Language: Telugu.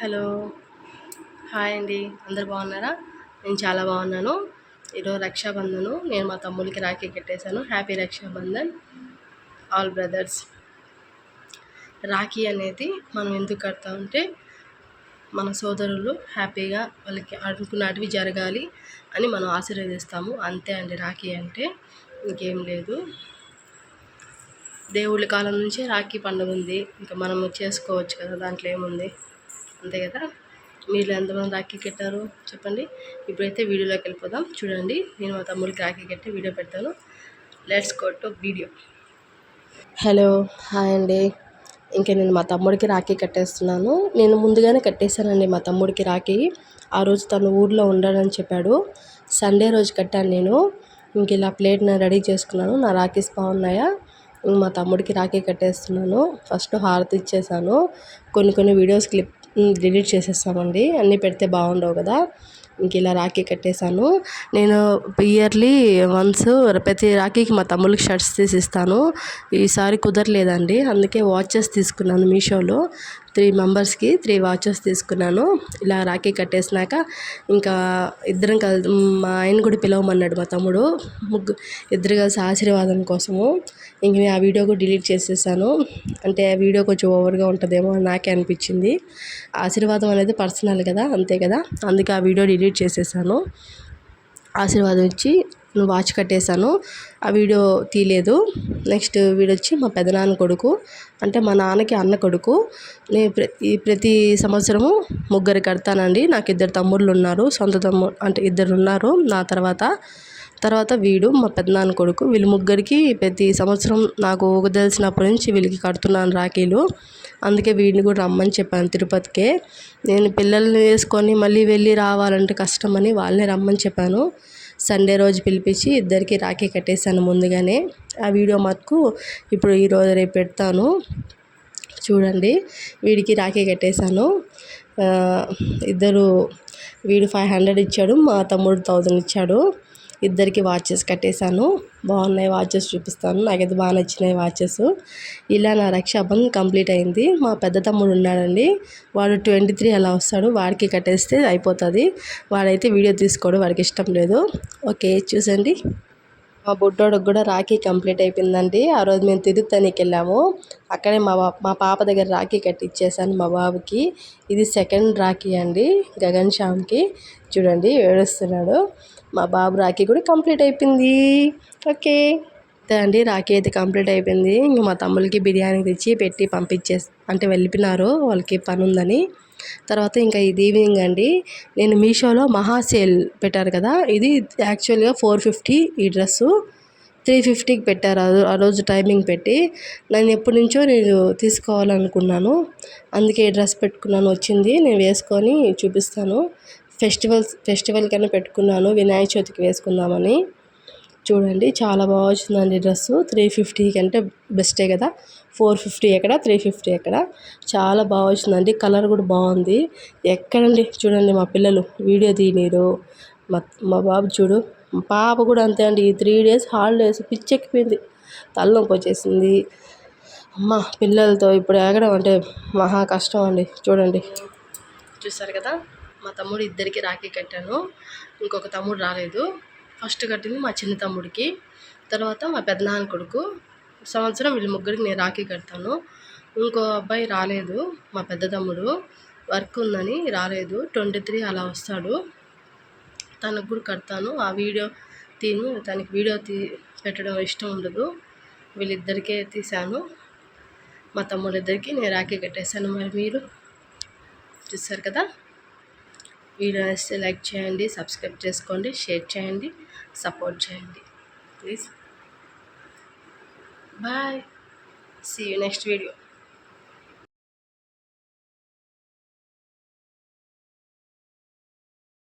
హలో హాయ్ అండి, అందరు బాగున్నారా? నేను చాలా బాగున్నాను. ఈరోజు రక్షాబంధను. నేను మా తమ్ముడికి రాఖీ కట్టేశాను. Happy Rakshabandhan all brothers. Rakhi అనేది మనం ఎందుకు కడతామంటే మన సోదరులు హ్యాపీగా వాళ్ళకి అనుకున్నటివి జరగాలి అని మనం ఆశీర్వదిస్తాము. అంతే అండి, రాఖీ అంటే ఇంకేం లేదు. దేవుళ్ళ కాలం నుంచే రాఖీ పండుగ ఉంది, ఇంకా మనం చేసుకోవచ్చు కదా, దాంట్లో ఏముంది, అంతే కదా. మీరు ఎంతమంది రాఖీ కట్టారు చెప్పండి. ఇప్పుడైతే వీడియోలోకి వెళ్ళిపోదాం. చూడండి, నేను మా తమ్ముడికి రాఖీ కట్టి వీడియో పెడతాను. Let's go to video. Hello hi అండి. ఇంకా నేను మా తమ్ముడికి రాఖీ కట్టేస్తున్నాను. నేను ముందుగానే కట్టేశానండి మా తమ్ముడికి రాఖీ. ఆ రోజు తను ఊర్లో ఉండడని చెప్పాడు. సండే రోజు కట్టాను నేను. ఇంక ఇలా ప్లేట్ని రెడీ చేసుకున్నాను. నా రాఖీస్ బాగున్నాయా? మా తమ్ముడికి రాఖీ కట్టేస్తున్నాను. ఫస్ట్ హారతి ఇచ్చేసాను. కొన్ని వీడియోస్ క్లిప్ డిలీట్ చేసేస్తామండి, అన్నీ పెడితే బాగుండవు కదా. ఇంక ఇలా రాఖీ కట్టేశాను. నేను ఇయర్లీ వన్స్ ప్రతి రాఖీకి మా తమ్ముళ్ళకి షర్ట్స్ తీసిస్తాను. ఈసారి కుదరలేదండి, అందుకే వాచెస్ తీసుకున్నాను మీషోలో. 3 మెంబర్స్కి 3 వాచెస్ తీసుకున్నాను. ఇలా రాఖీ కట్టేసినాక ఇంకా ఇద్దరం మా ఆయన కూడా పిలవమన్నాడు మా తమ్ముడు. ఇద్దరు కలిసి ఆశీర్వాదం కోసము. ఇంక నేను ఆ వీడియో కూడా డిలీట్ చేసేసాను. అంటే ఆ వీడియో కొంచెం ఓవర్గా ఉంటుందేమో అని నాకే అనిపించింది. ఆశీర్వాదం అనేది పర్సనల్ కదా, అంతే కదా, అందుకే ఆ వీడియో డిలీట్ చేసేసాను. ఆశీర్వాదం ఇచ్చి వాచ్ కట్టేశాను. ఆ వీడియో తీయలేదు. నెక్స్ట్ వీడియో వచ్చి మా పెదనాన్న కొడుకు, అంటే మా నాన్నకి అన్న కొడుకు. నేను ప్రతి సంవత్సరము 3 కడతానండి. నాకు 2 తమ్ముళ్ళు ఉన్నారు, సొంత తమ్ముడు అంటే 2 ఉన్నారు నా తర్వాత వీడు మా పెదనాన్న కొడుకు. వీళ్ళు 3కి ప్రతి సంవత్సరం నాకు తెలిసినప్పటి నుంచి వీళ్ళకి కడుతున్నాను రాఖీలు. అందుకే వీడిని కూడా రమ్మని చెప్పాను తిరుపతికే. నేను పిల్లల్ని వేసుకొని మళ్ళీ వెళ్ళి రావాలంటే కష్టమని వాళ్ళని రమ్మని చెప్పాను. సండే రోజు పిలిపించి ఇద్దరికి రాఖీ కట్టేశాను ముందుగానే. ఆ వీడియో మటుకు ఇప్పుడు ఈరోజు రేపు పెడతాను చూడండి. వీడికి రాఖీ కట్టేశాను. వీడు 500 ఇచ్చాడు, మా తమ్ముడు 1000 ఇచ్చాడు. ఇద్దరికి వాచెస్ కట్టేశాను. బాగున్నాయి వాచెస్, చూపిస్తాను. నాకైతే బాగా నచ్చినాయి వాచెస్. ఇలా నా రక్షాబంధన్ కంప్లీట్ అయింది. మా పెద్ద తమ్ముడు ఉన్నాడండి, వాడు 23 అలా వస్తాడు. వాడికి కట్టేస్తే అయిపోతుంది. వాడైతే వీడియో తీసుకోవడం వాడికి ఇష్టం లేదు. ఓకే చూసండి. మా బుడ్డోడికి కూడా రాఖీ కంప్లీట్ అయిపోయిందండి. ఆ రోజు మేము తిరుత్తనికి వెళ్ళాము. అక్కడే మా పాప దగ్గర రాఖీ కట్టిచ్చేసాను మా బాబుకి. ఇది 2nd రాఖీ అండి గగన్ శ్యామ్కి. చూడండి ఏడుస్తున్నాడు. మా బాబు రాఖీ కూడా కంప్లీట్ అయిపోయింది. ఓకే అండి, రాఖీ అయితే కంప్లీట్ అయిపోయింది. ఇంక మా తమ్ముళ్ళకి బిర్యానీ తెచ్చి పెట్టి అంటే వెళ్ళిపోయినారు, వాళ్ళకి పని ఉందని. తర్వాత ఇంకా ఇది ఈవినింగ్ అండి. నేను మీషోలో మహా సేల్ పెట్టారు కదా, ఇది యాక్చువల్గా 450 ఈ డ్రెస్సు 350కి పెట్టారు ఆ రోజు టైమింగ్ పెట్టి. నేను ఎప్పటి నుంచో తీసుకోవాలనుకున్నాను, అందుకే ఈ డ్రెస్ పెట్టుకున్నాను. వచ్చింది, నేను వేసుకొని చూపిస్తాను. ఫెస్టివల్ కన్నా పెట్టుకున్నాను, వినాయక చవితికి వేసుకుందామని. చూడండి చాలా బాగా వచ్చిందండి డ్రెస్సు. 350 కంటే బెస్టే కదా. 450 ఎక్కడ, 350 ఎక్కడ, చాలా బాగా వచ్చిందండి. కలర్ కూడా బాగుంది. ఎక్కడండి చూడండి, మా పిల్లలు వీడియో తీయనీరు. మా బాబు చూడు, మా పాప కూడా అంతే అండి. ఈ 3 డేస్ హాలిడేస్ పిచ్చెక్కిపోయింది, తలనొప్పి వచ్చేసింది. అమ్మ పిల్లలతో ఇప్పుడు ఎగడం అంటే మహా కష్టం అండి. చూడండి, చూసారు కదా. మా తమ్ముడు ఇద్దరికి రాఖీ కట్టాను. ఇంకొక తమ్ముడు రాలేదు. ఫస్ట్ కట్టింది మా చిన్న తమ్ముడికి, తర్వాత మా పెద్దనాన్న కొడుకు. సంవత్సరం వీళ్ళు 3కి నేను రాఖీ కడతాను. ఇంకో అబ్బాయి రాలేదు, మా పెద్ద తమ్ముడు వర్క్ ఉందని రాలేదు. 23 అలా వస్తాడు, తనకు కూడా కడతాను. ఆ వీడియో తనకి వీడియో పెట్టడం ఇష్టం ఉండదు. వీళ్ళిద్దరికే తీశాను. మా తమ్ముడిద్దరికి నేను రాఖీ కట్టేశాను. మరి మీరు చూస్తారు కదా. వీడియో నచ్చితే లైక్ చేయండి, సబ్స్క్రైబ్ చేసుకోండి, షేర్ చేయండి, సపోర్ట్ చేయండి please. Bye, see you next video.